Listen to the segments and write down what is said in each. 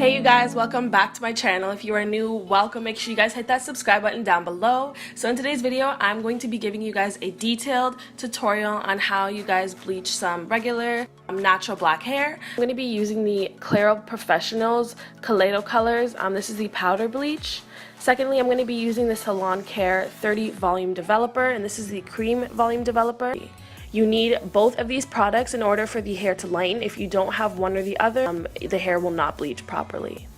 Hey you guys, welcome back to my channel. If you are new, welcome. Make sure you guys hit that subscribe button down below. So in today's video, I'm going to be giving you guys a detailed tutorial on how you guys bleach some regular natural black hair. I'm going to be using the Clairol Professionals Kaleidocolors. This is the powder bleach. Secondly, I'm going to be using the Salon 30 volume developer, and this is the cream volume developer. You need both of these products in order for the hair to lighten. If you don't have one or the other, the hair will not bleach properly.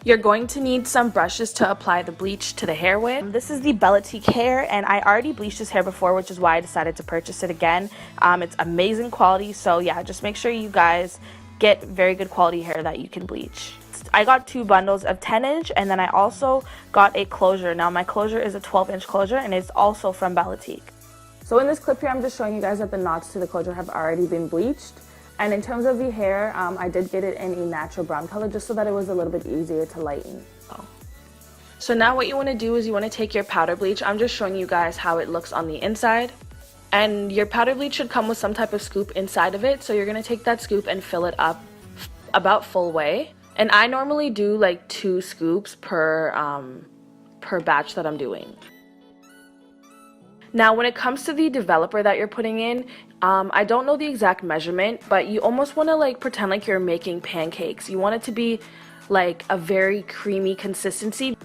You're going to need some brushes to apply the bleach to the hair with. This is the Bleach hair, and I already bleached this hair before, which is why I decided to purchase it again. It's amazing quality, so yeah, just make sure you guys get very good quality hair that you can bleach. I got 2 bundles of 10-inch, and then I also got a closure. Now my closure is a 12-inch closure, and it's also from Bleach. So in this clip here, I'm just showing you guys that the knots to the closure have already been bleached. And in terms of the hair, I did get it in a natural brown color just so that it was a little bit easier to lighten. So now what you want to do is you want to take your powder bleach. I'm just showing you guys how it looks on the inside. And your powder bleach should come with some type of scoop inside of it. So you're going to take that scoop and fill it up about full way. And I normally do like 2 scoops per batch that I'm doing. Now, when it comes to the developer that you're putting in, I don't know the exact measurement, but you almost want to like pretend like you're making pancakes. You want it to be like a very creamy consistency.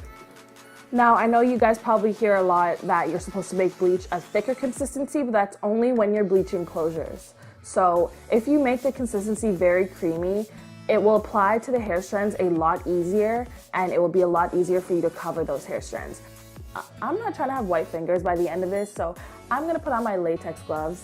Now, I know you guys probably hear a lot that you're supposed to make bleach a thicker consistency, but that's only when you're bleaching closures. So if you make the consistency very creamy, it will apply to the hair strands a lot easier, and it will be a lot easier for you to cover those hair strands. I'm not trying to have white fingers by the end of this, so I'm going to put on my latex gloves.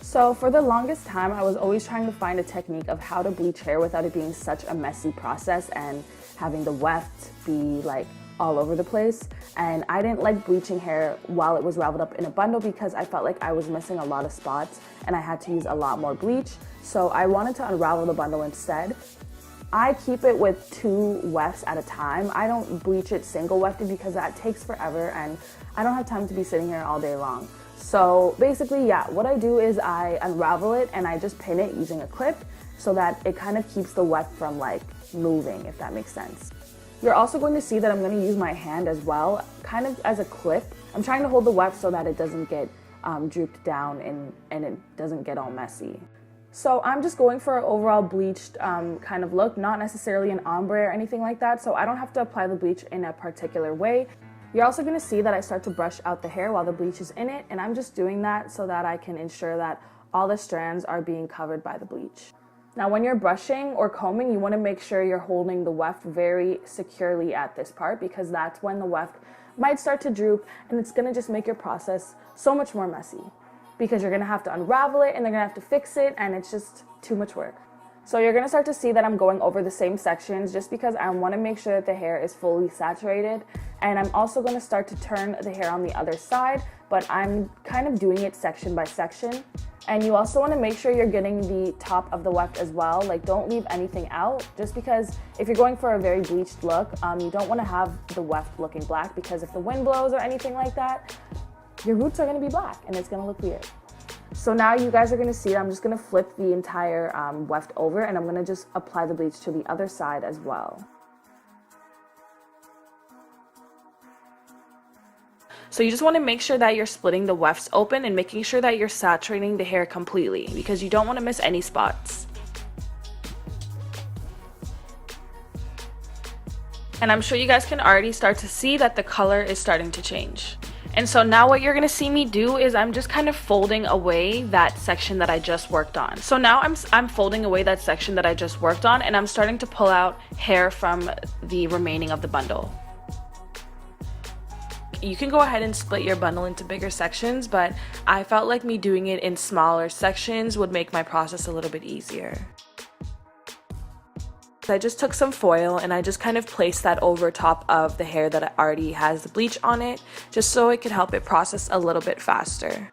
So for the longest time, I was always trying to find a technique of how to bleach hair without it being such a messy process and having the weft be like all over the place. And I didn't like bleaching hair while it was raveled up in a bundle because I felt like I was missing a lot of spots and I had to use a lot more bleach. So I wanted to unravel the bundle instead. I keep it with 2 wefts at a time. I don't bleach it single wefted because that takes forever and I don't have time to be sitting here all day long. So basically, yeah, what I do is I unravel it and I just pin it using a clip so that it kind of keeps the weft from like moving, if that makes sense. You're also going to see that I'm going to use my hand as well, kind of as a clip. I'm trying to hold the weft so that it doesn't get drooped down and it doesn't get all messy. So I'm just going for an overall bleached kind of look, not necessarily an ombre or anything like that, so I don't have to apply the bleach in a particular way. You're also going to see that I start to brush out the hair while the bleach is in it, and I'm just doing that so that I can ensure that all the strands are being covered by the bleach. Now when you're brushing or combing, you want to make sure you're holding the weft very securely at this part because that's when the weft might start to droop, and it's going to just make your process so much more messy, because you're going to have to unravel it and they're going to have to fix it, and it's just too much work. So you're going to start to see that I'm going over the same sections just because I want to make sure that the hair is fully saturated, and I'm also going to start to turn the hair on the other side, but I'm kind of doing it section by section. And you also want to make sure you're getting the top of the weft as well. Like, don't leave anything out, just because if you're going for a very bleached look, you don't want to have the weft looking black, because if the wind blows or anything like that, your roots are going to be black and it's going to look weird. So now you guys are going to see I'm just going to flip the entire weft over, and I'm going to just apply the bleach to the other side as well. So you just want to make sure that you're splitting the wefts open and making sure that you're saturating the hair completely, because you don't want to miss any spots. And I'm sure you guys can already start to see that the color is starting to change. And so now what you're going to see me do is I'm just kind of folding away that section that I just worked on. So now I'm folding away that section that I just worked on, and I'm starting to pull out hair from the remaining of the bundle. You can go ahead and split your bundle into bigger sections, but I felt like me doing it in smaller sections would make my process a little bit easier. I just took some foil and I just kind of placed that over top of the hair that already has the bleach on it, just so it could help it process a little bit faster.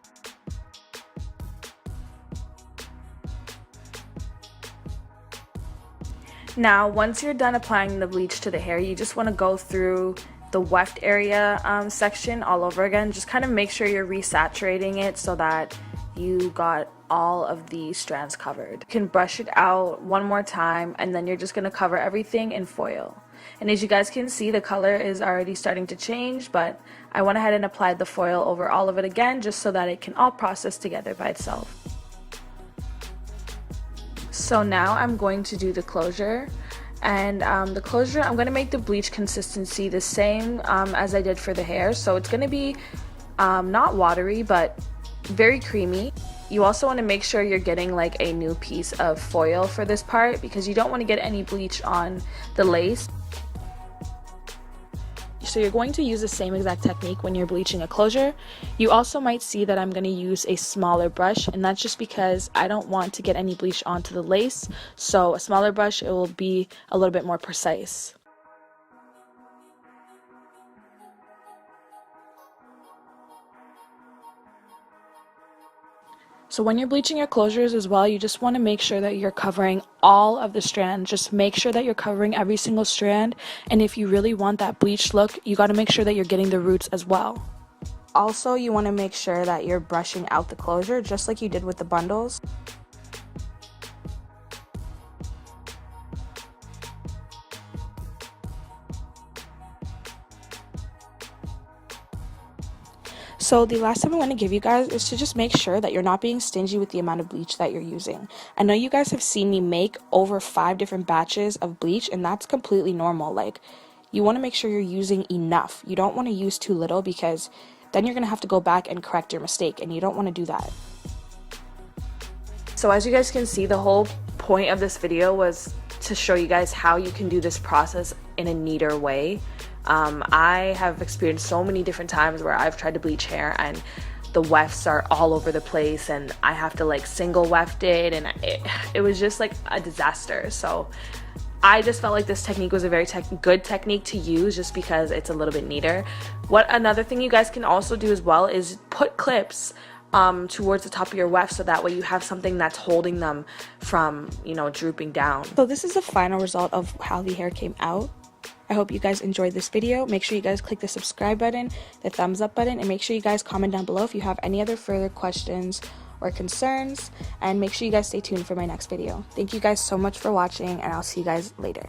Now, once you're done applying the bleach to the hair, you just want to go through the weft area section all over again. Just kind of make sure you're resaturating it so that you got all of the strands covered. You can brush it out one more time, and then you're just going to cover everything in foil. And as you guys can see, the color is already starting to change, but I went ahead and applied the foil over all of it again just so that it can all process together by itself. So now I'm going to do the closure. And the closure, I'm going to make the bleach consistency the same as I did for the hair. So it's going to be not watery, but very creamy. You also want to make sure you're getting like a new piece of foil for this part, because you don't want to get any bleach on the lace. So you're going to use the same exact technique when you're bleaching a closure. You also might see that I'm going to use a smaller brush, and that's just because I don't want to get any bleach onto the lace. So a smaller brush, it will be a little bit more precise. So when you're bleaching your closures as well, you just want to make sure that you're covering all of the strands. Just make sure that you're covering every single strand. And if you really want that bleached look, you got to make sure that you're getting the roots as well. Also, you want to make sure that you're brushing out the closure just like you did with the bundles. So the last tip I want to give you guys is to just make sure that you're not being stingy with the amount of bleach that you're using. I know you guys have seen me make over 5 different batches of bleach, and that's completely normal. Like, you want to make sure you're using enough. You don't want to use too little, because then you're going to have to go back and correct your mistake, and you don't want to do that. So as you guys can see, the whole point of this video was to show you guys how you can do this process in a neater way. I have experienced so many different times where I've tried to bleach hair and the wefts are all over the place, and I have to like single weft it, and it was just like a disaster. So I just felt like this technique was a very good technique to use, just because it's a little bit neater. Another thing you guys can also do as well is put clips towards the top of your weft, so that way you have something that's holding them from, you know, drooping down. So this is the final result of how the hair came out. I hope you guys enjoyed this video. Make sure you guys click the subscribe button, the thumbs up button, and make sure you guys comment down below if you have any other further questions or concerns, and make sure you guys stay tuned for my next video. Thank you guys so much for watching, and I'll see you guys later.